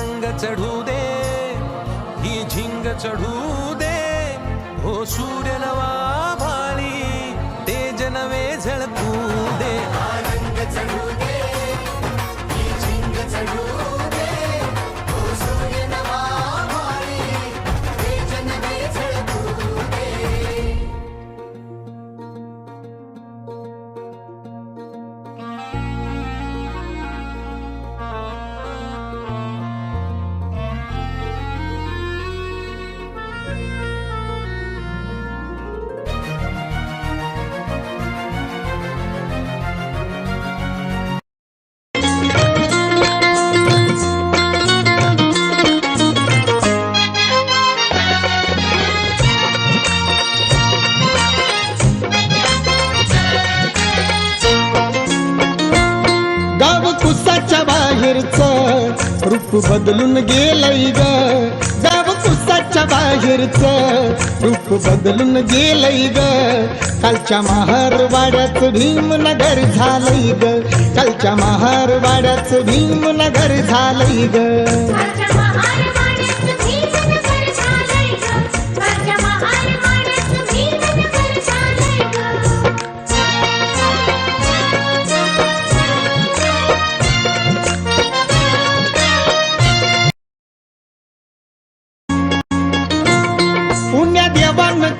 रंग चढू दे, ही झिंग चढू दे, हो सूर्य नवा भाळी तेज नवे झळकू दे. रंग चढू दे, ही झिंग चढू दे, हो सूर्य नवा भाळी तेज नवे झळकू दे. रूप बदलून गेलंय ग, गाव कुसाच्या बाहेरचं रूप बदलून गेलंय ग. कालच्या महारवाड्याचं भीमनगर झालंय ग, कालच्या महारवाड्याचं भीमनगर झालंय ग.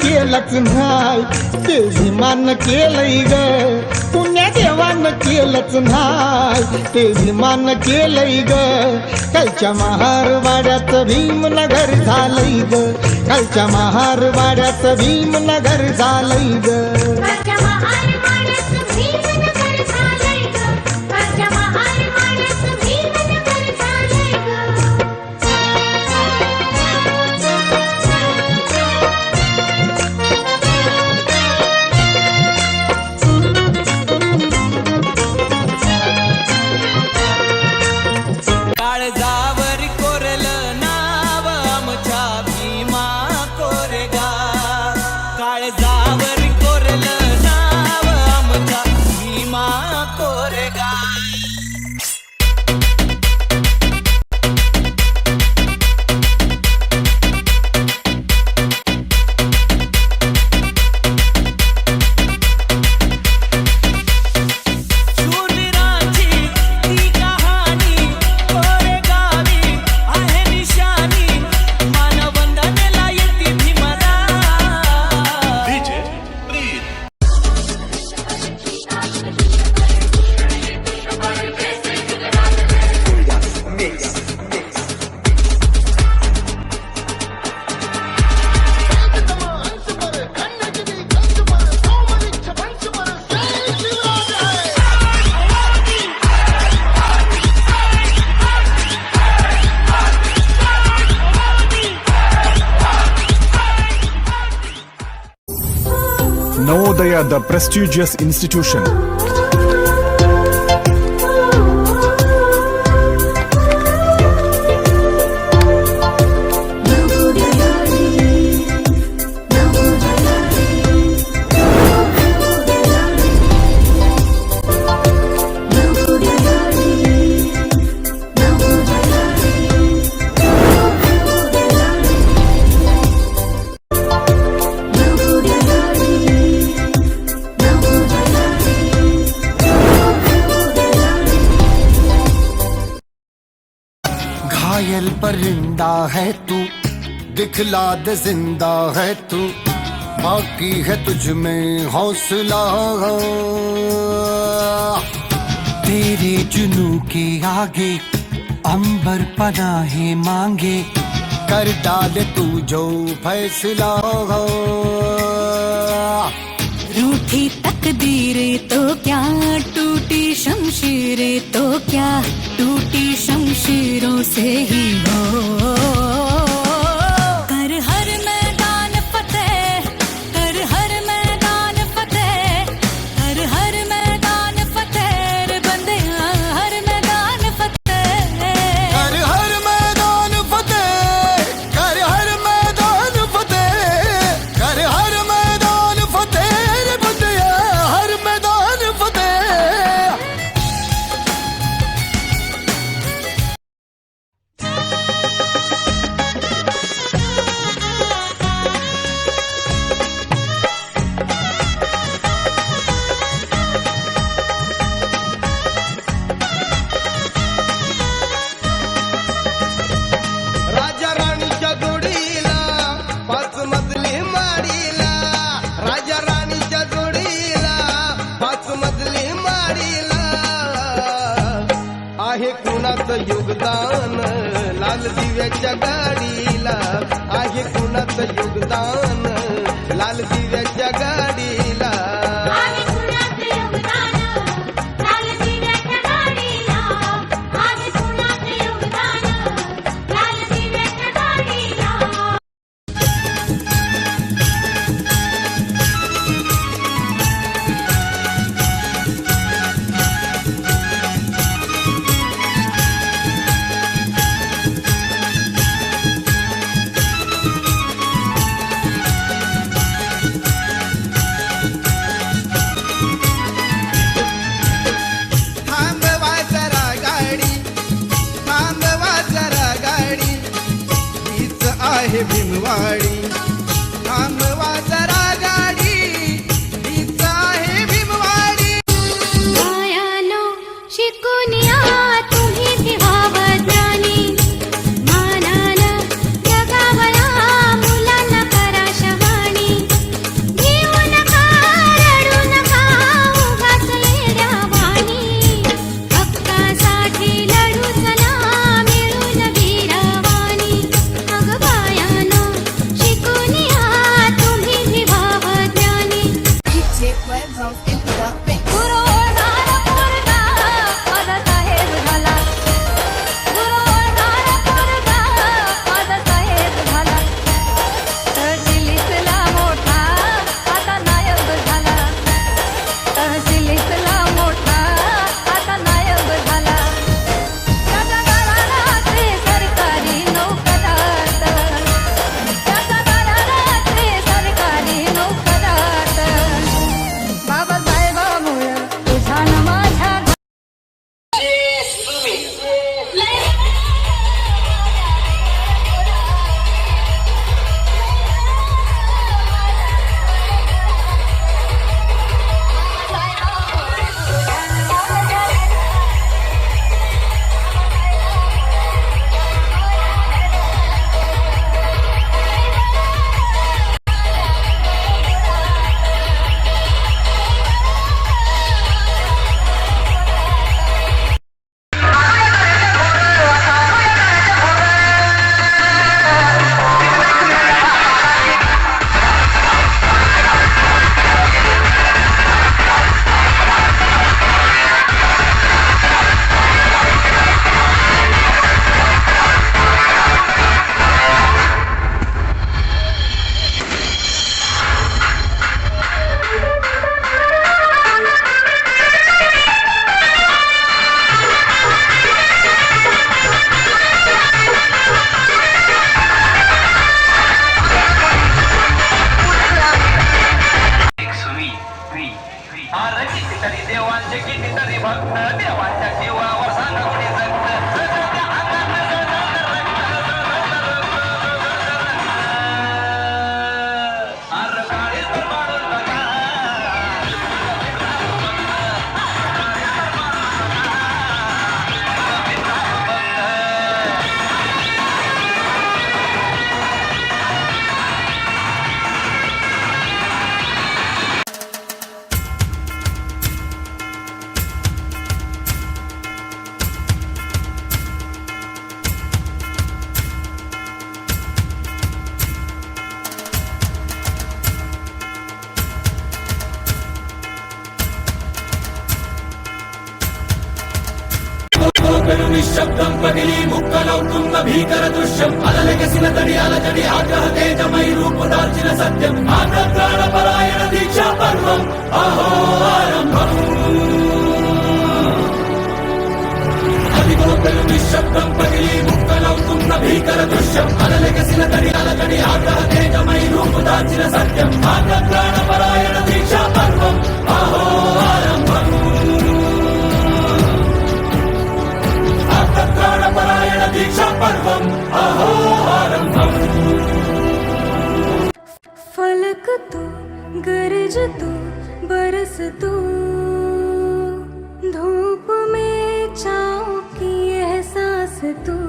केलंच नाही ते विमान केलंय ग, पुण्या देवानं केलंच नाही ते विमान केलंय ग. कालच्या महारवाड्याचं भीमनगर झालंय ग, कालच्या महारवाड्याचं भीमनगर झालंय ग. Navodaya, the prestigious institution. घायल परिंदा है तू, दिखला दे जिंदा है तू, बाकी है तुझ में हौसला. तेरे जुनू के आगे अंबर पनाहे मांगे, कर डाले तू जो फैसला. रूठी तकदीरें तो क्या, टूटी शमशीरें तो क्या, टूटी शमशीरों से ही हो. कर हर मैदान फतेह, कर हर मैदान फतेह, कर हर मैदान फतेह रे बंदिया, हर मैदान फतेह. कर हर मैदान फतेह, कर हर मैदान फतेह, कर हर मैदान फतेह रे बंदिया, हर मैदान फतेह. लाल दिव्याच्या गाडीला आहे कुणाचं योगदान, लाल दिव्याच्या गाडीला. आहे कुणाचं योगदान, लाल दिव्याच्या गाडीला. आहे कुणाचं योगदान, लाल दिव्याच्या गाडीला. थांबवा जरा गाडी, थांबवा जरा गाडी, हीच आहे भीमवाडी. थांबवा जरा गाडी, हीच आहे भीमवाडी. बायानो शिकून या तुम्ही ठेवावं ज्ञानी, मानानं जगावया मुलांना करा शहाणी. घेऊ नका रडू नका उगाच येड्यावानी, हक्कासाठी लढू चला मिळून वीरवानी. अगं बायानो शिकून या तुम्ही ठेवावं ज्ञानी. गुरुवरदान पोरगा माझा साहेब झाला, गुरुवरदान पोरगा माझा साहेब झाला. तहसीलीतला मोठा आता नायब झाला, तहसीलीतला मोठा आता नायब झाला. त्याच्या घराला ते सरकारी नोकरात, त्याच्या घराला ते सरकारी नोकरात. बाबासाहेबामुळं तुझा न माझ्या कितीतरी देवांचे कितीतरी भक्त देवाच्या जीवावर सांगवणी जगत. अरे काळी तर मारून बघा, నిశ్శబ్దం పగిలి ముక్కలవుతున్న భీకర దృశ్యం అలలెగసిన తడి అలజడి ఆగ్రహ తేజమై రూపు దాల్చిన సత్యం ఆగ్రహ పరాయణ దీక్షా పర్వం అహో ఆరంభం. అదిగో పెను నిశ్శబ్దం పగిలి ముక్కలవుతున్న భీకర దృశ్యం అలలెగసిన తడి అలజడి ఆగ్రహ తేజమై రూపు దాల్చిన సత్యం ఆగ్రహ పరాయణ దీక్షా పర్వం అహో ఆరంభం. प्राणपरायण दीक्षा पर्वम अहो आरंभम. फलक तू गरज तू बरस तू, धूप में छाँव की एहसास तू.